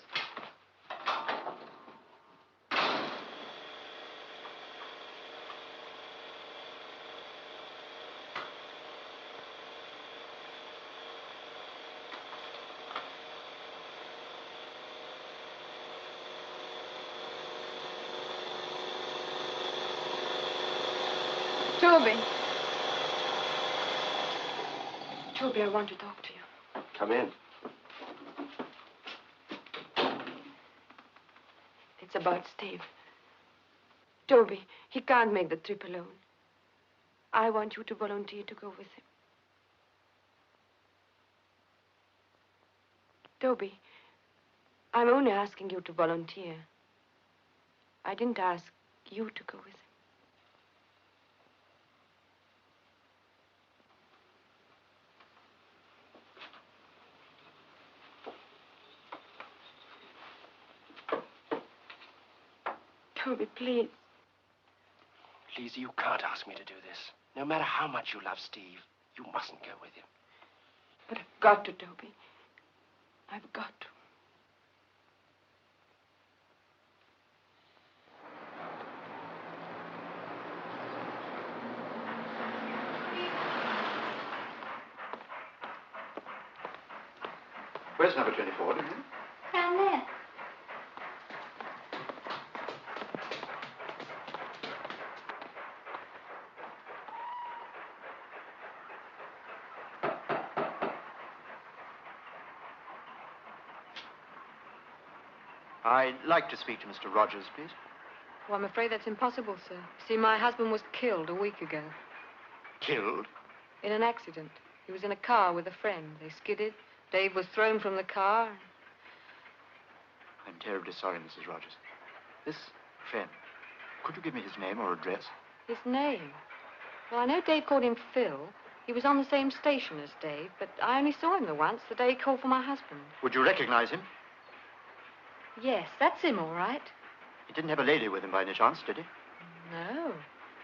Toby. Toby, I want to talk to you. Come in. It's about Steve. Toby, he can't make the trip alone. I want you to volunteer to go with him. Toby, I'm only asking you to volunteer. I didn't ask you to go with him. Toby, please. Lisa, you can't ask me to do this. No matter how much you love Steve, you mustn't go with him. But I've got to, Toby. I've got to. Where's number 24? Down there. I'd like to speak to Mr. Rogers, please. Well, I'm afraid that's impossible, sir. See, my husband was killed a week ago. Killed? In an accident. He was in a car with a friend. They skidded. Dave was thrown from the car. I'm terribly sorry, Mrs. Rogers. This friend, could you give me his name or address? His name? Well, I know Dave called him Phil. He was on the same station as Dave, but I only saw him the once, the day he called for my husband. Would you recognize him? Yes, that's him, all right. He didn't have a lady with him by any chance, did he? No.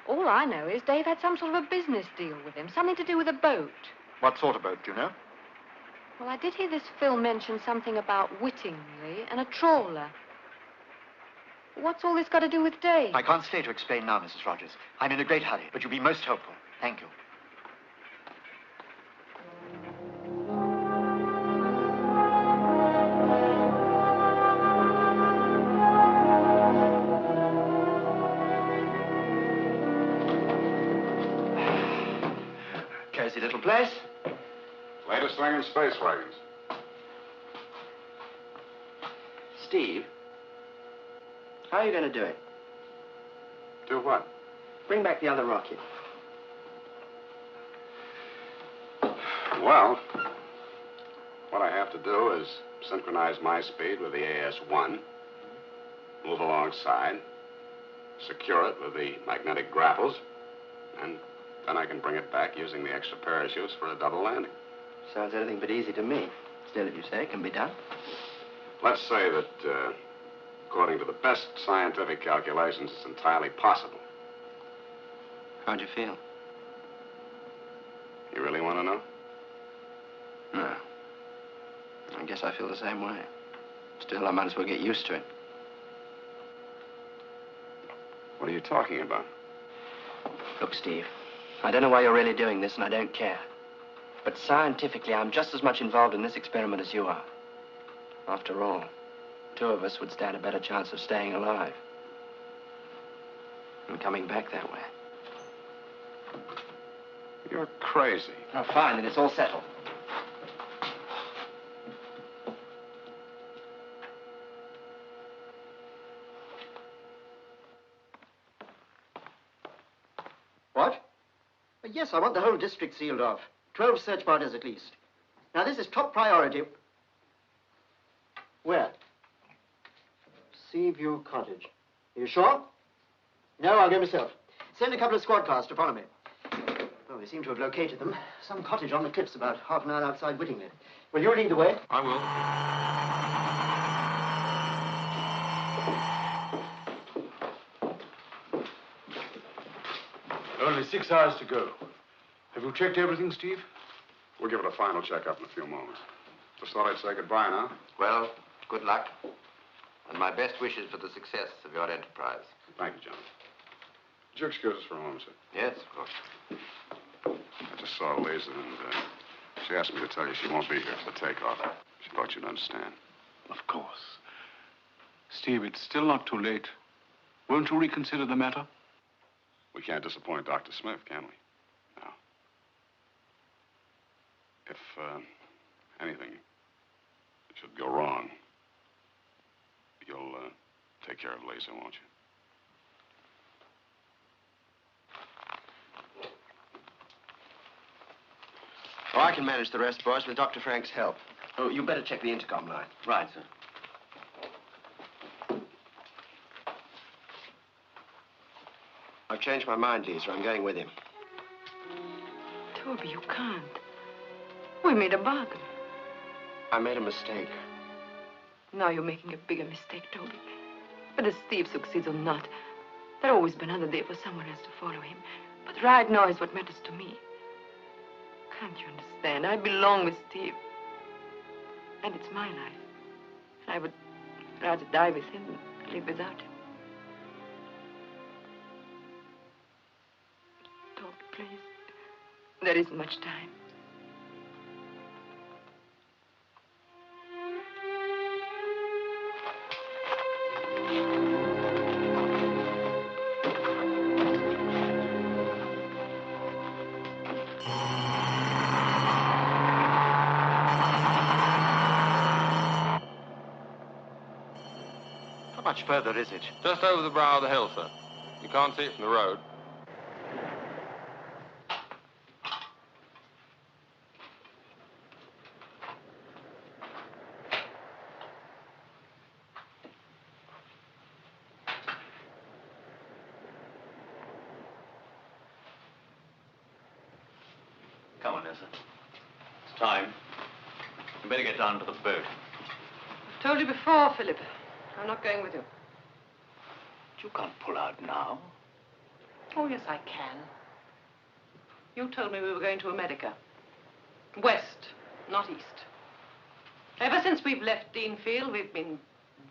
All I know is Dave had some sort of a business deal with him, something to do with a boat. What sort of boat, do you know? Well, I did hear this Phil mention something about Whittingley and a trawler. What's all this got to do with Dave? I can't stay to explain now, Mrs. Rogers. I'm in a great hurry, but you'll be most helpful. Thank you. Cozy little place. Latest thing in space wagons. Steve, how are you going to do it? Do what? Bring back the other rocket. Well, what I have to do is synchronize my speed with the AS-1, move alongside, secure it with the magnetic grapples, and then I can bring it back using the extra parachutes for a double landing. Sounds anything but easy to me. Still, if you say it can be done. Let's say that, according to the best scientific calculations, it's entirely possible. How'd you feel? You really want to know? No. I guess I feel the same way. Still, I might as well get used to it. What are you talking about? Look, Steve, I don't know why you're really doing this, and I don't care. But scientifically, I'm just as much involved in this experiment as you are. After all, two of us would stand a better chance of staying alive. And coming back that way. You're crazy. Oh, fine, then it's all settled. What? Yes, I want the whole district sealed off. 12 search parties at least. Now, this is top priority. Where? Seaview Cottage. Are you sure? No, I'll go myself. Send a couple of squad cars to follow me. Well, they seem to have located them. Some cottage on the cliffs about half an hour outside Whittingley. Will you lead the way? I will. Only 6 hours to go. Have you checked everything, Steve? We'll give it a final checkup in a few moments. Just thought I'd say goodbye now. Well, good luck. And my best wishes for the success of your enterprise. Thank you, John. Would you excuse us for a moment, sir? Yes, of course. I just saw Liza, and she asked me to tell you she won't be here for the takeoff. She thought you'd understand. Of course. Steve, it's still not too late. Won't you reconsider the matter? We can't disappoint Dr. Smith, can we? No. If anything should go wrong, you'll take care of Liza, won't you? Oh, I can manage the rest, boys, with Dr. Frank's help. Oh, you better check the intercom line. Right, sir. I've changed my mind, Lisa. I'm going with him. Toby, you can't. We made a bargain. I made a mistake. Now you're making a bigger mistake, Toby. Whether Steve succeeds or not, there'll always be another day for someone else to follow him. But right now is what matters to me. Can't you understand? I belong with Steve. And it's my life. And I would rather die with him than live without him. Toby, please. There isn't much time. much further is it? Just over the brow of the hill, sir. You can't see it from the road. Come on, Nessa. It's time. You better get down to the boat. I've told you before, Philip. I'm not going with you. You can't pull out now. Oh, yes, I can. You told me we were going to America. West, not east. Ever since we've left Deanfield, we've been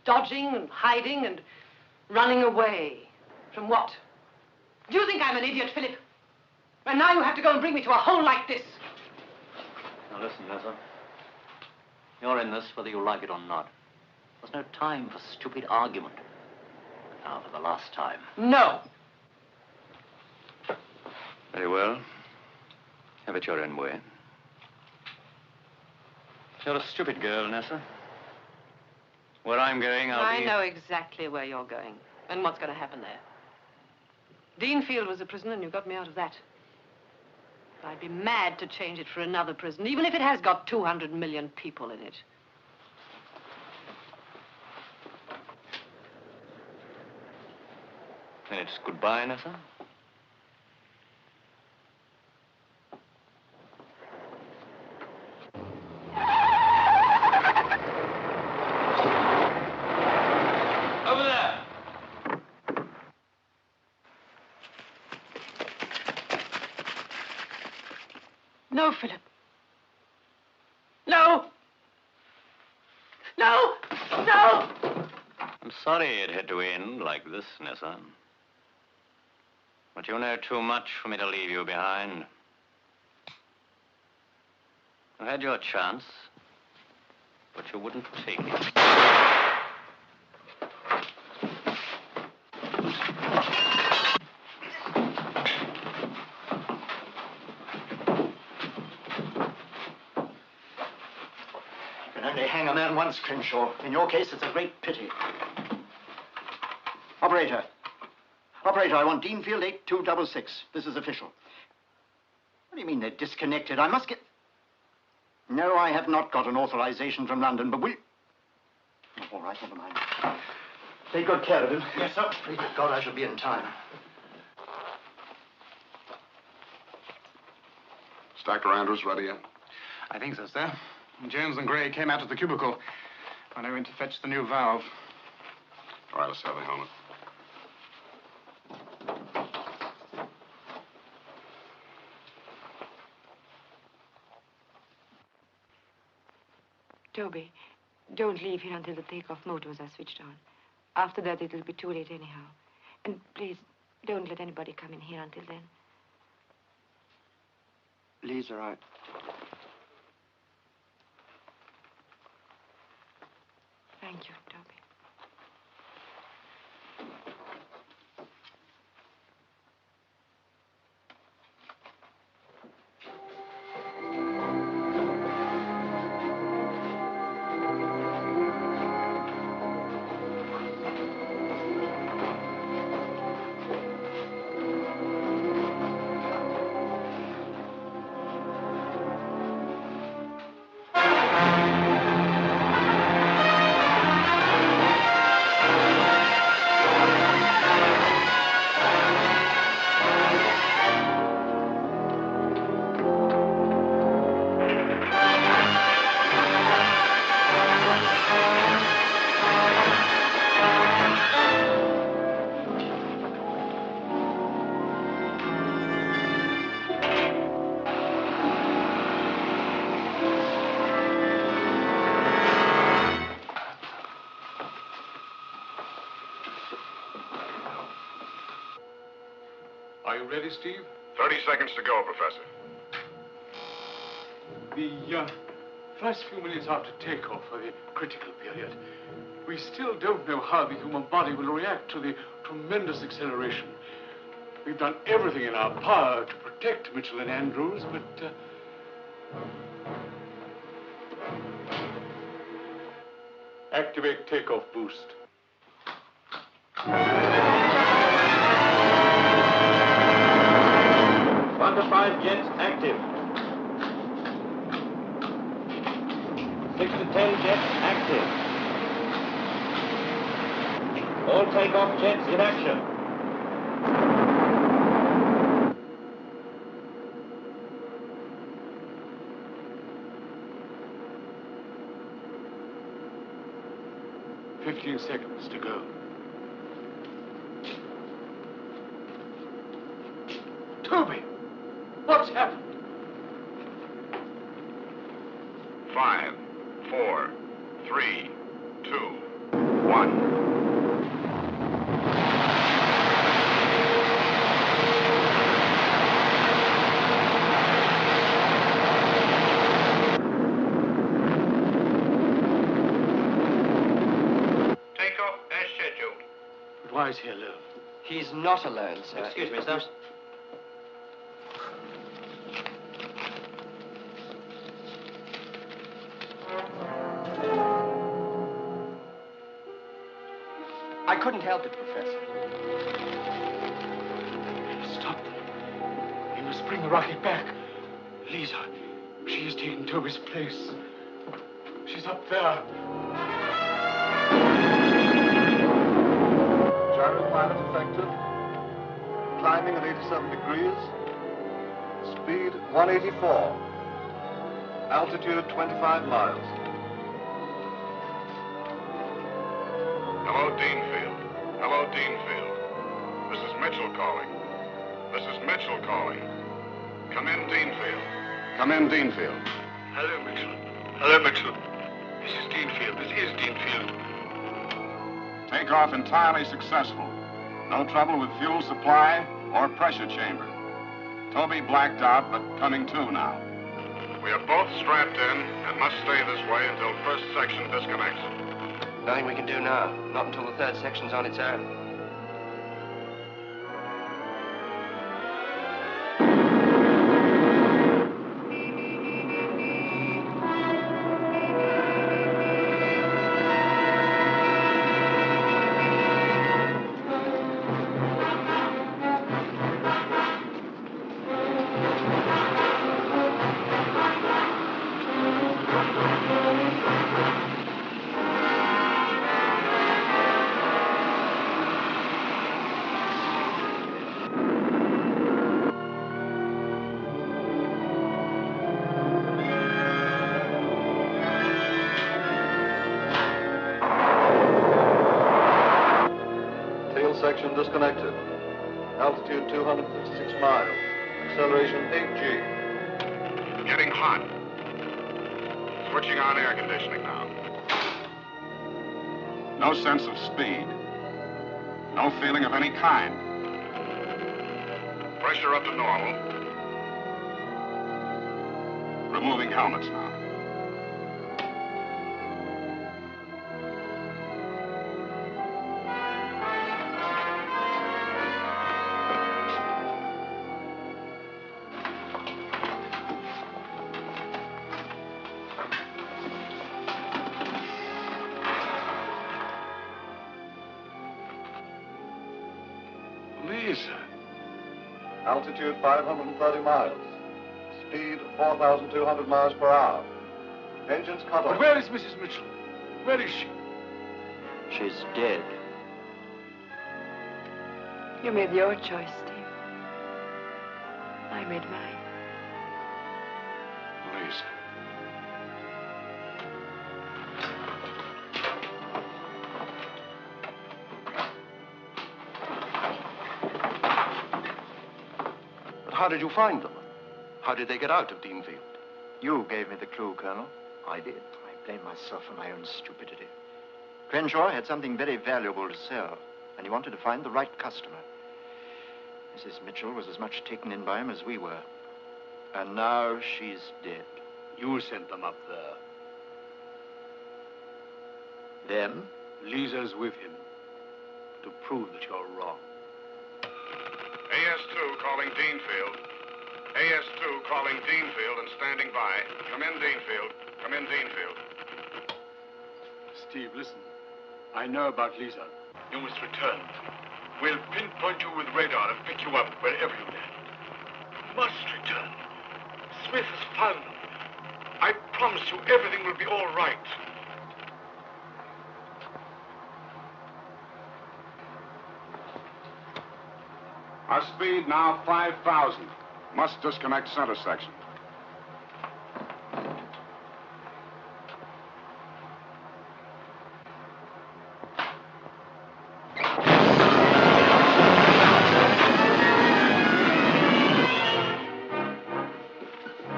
dodging and hiding and running away. From what? Do you think I'm an idiot, Philip? And now you have to go and bring me to a hole like this. Now listen, Nessa. You're in this whether you like it or not. There's no time for stupid argument. Now for the last time. No. Very well. Have it your own way. You're a stupid girl, Nessa. Where I'm going, I know exactly where you're going and what's going to happen there. Deanfield was a prison and you got me out of that. I'd be mad to change it for another prison, even if it has got 200 million people in it. Then it's goodbye, Nessa. Over there! No, Philip. No! No! No! I'm sorry it had to end like this, Nessa. But you know too much for me to leave you behind. You had your chance, but you wouldn't take it. You can only hang a man once, Crenshaw. In your case, it's a great pity. Operator. Operator, I want Deanfield 8266. This is official. What do you mean they're disconnected? I must get... No, I have not got an authorization from London, but we... Oh, all right, never mind. Take good care of him. Yes, sir. Please, God, I shall be in time. Is Dr. Andrews ready yet? I think so, sir. Jones and Gray came out of the cubicle when I went to fetch the new valve. All right, let's have the helmet. Toby, don't leave here until the takeoff motors are switched on. After that, it'll be too late anyhow. And please, don't let anybody come in here until then. Lee's all right. Thank you, Toby. Are you ready, Steve? 30 seconds to go, Professor. The first few minutes after takeoff are the critical period. We still don't know how the human body will react to the tremendous acceleration. We've done everything in our power to protect Mitchell and Andrews, but... Activate takeoff boost. One to 5 jets active. 6 to 10 jets active. All takeoff jets in action. "15 seconds to go." Toby! What's happened? 5, 4, 3, 2, 1. Takeoff as scheduled. But why is he alone? He's not alone, sir. Excuse me, It sir. was- I couldn't help it, Professor. Stop them. We must bring the rocket back. Lisa, she has taken Toby's place. She's up there. Gyropilot effective. Climbing at 87 degrees. Speed 184. Altitude 25 miles. Hello, Deanfield. Hello, Deanfield. This is Mitchell calling. This is Mitchell calling. Come in, Deanfield. Come in, Deanfield. Hello, Mitchell. Hello, Mitchell. This is Deanfield. This is Deanfield. Takeoff entirely successful. No trouble with fuel supply or pressure chamber. Toby blacked out, but coming to now. We are both strapped in and must stay this way until first section disconnects. Nothing we can do now. Not until the third section's on its own. Section disconnected. Altitude 256 miles. Acceleration 8G. Getting hot. Switching on air conditioning now. No sense of speed. No feeling of any kind. Pressure up to normal. Removing helmets now. Lisa. Altitude 530 miles. Speed 4,200 miles per hour. Engines cut off. But where is Mrs. Mitchell? Where is she? She's dead. You made your choice, Steve. I made mine. Lisa. How did you find them? How did they get out of Deanfield? You gave me the clue, Colonel. I did. I blame myself for my own stupidity. Crenshaw had something very valuable to sell, and he wanted to find the right customer. Mrs. Mitchell was as much taken in by him as we were. And now she's dead. You sent them up there. Them? Lisa's with him. To prove that you're wrong. AS2 calling Deanfield. AS2 calling Deanfield and standing by. Come in, Deanfield. Come in, Deanfield. Steve, listen. I know about Lisa. You must return. We'll pinpoint you with radar and pick you up wherever you land. You must return. Smith has found them. I promise you everything will be all right. Our speed now 5,000. Must disconnect center section.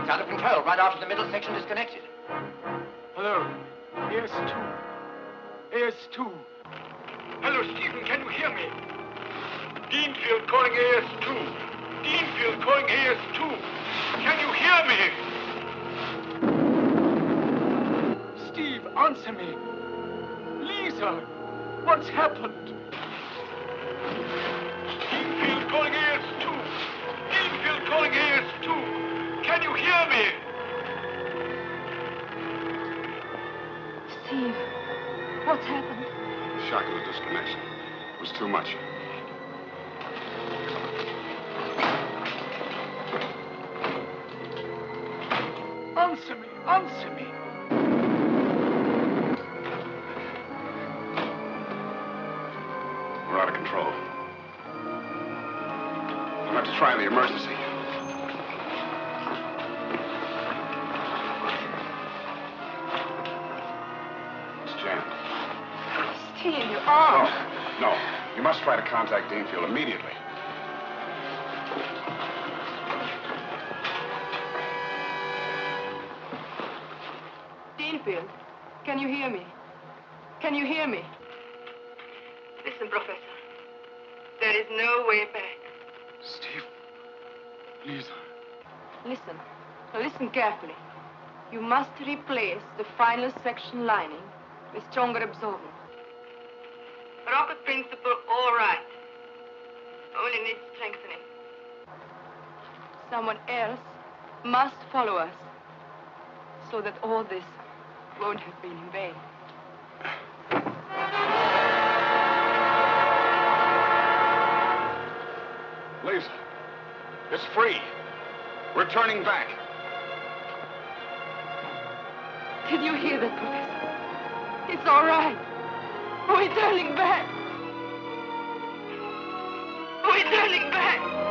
It's out of control right after the middle section disconnected. Hello. AS2. AS2. Hello, Stephen. Can you hear me? Deanfield calling AS2. Deanfield calling AS2. Can you hear me? Steve, answer me. Lisa, what's happened? Deanfield calling AS2. Deanfield calling AS2. Can you hear me? Steve, what's happened? The shock of the disconnection. It was too much. Answer me, answer me. We're out of control. I'll have to try the emergency. It's jammed. Steve, your arm. No, no. You must try to contact Deanfield immediately. Deanfield, can you hear me? Can you hear me? Listen, Professor. There is no way back. Steve. Lisa. Listen. Now listen carefully. You must replace the final section lining with stronger absorbent. Rocket principle, all right. Only needs strengthening. Someone else must follow us so that all this won't have been in vain. Lisa, it's free. We're turning back. Did you hear that, Professor? It's all right. We're turning back. We're turning back.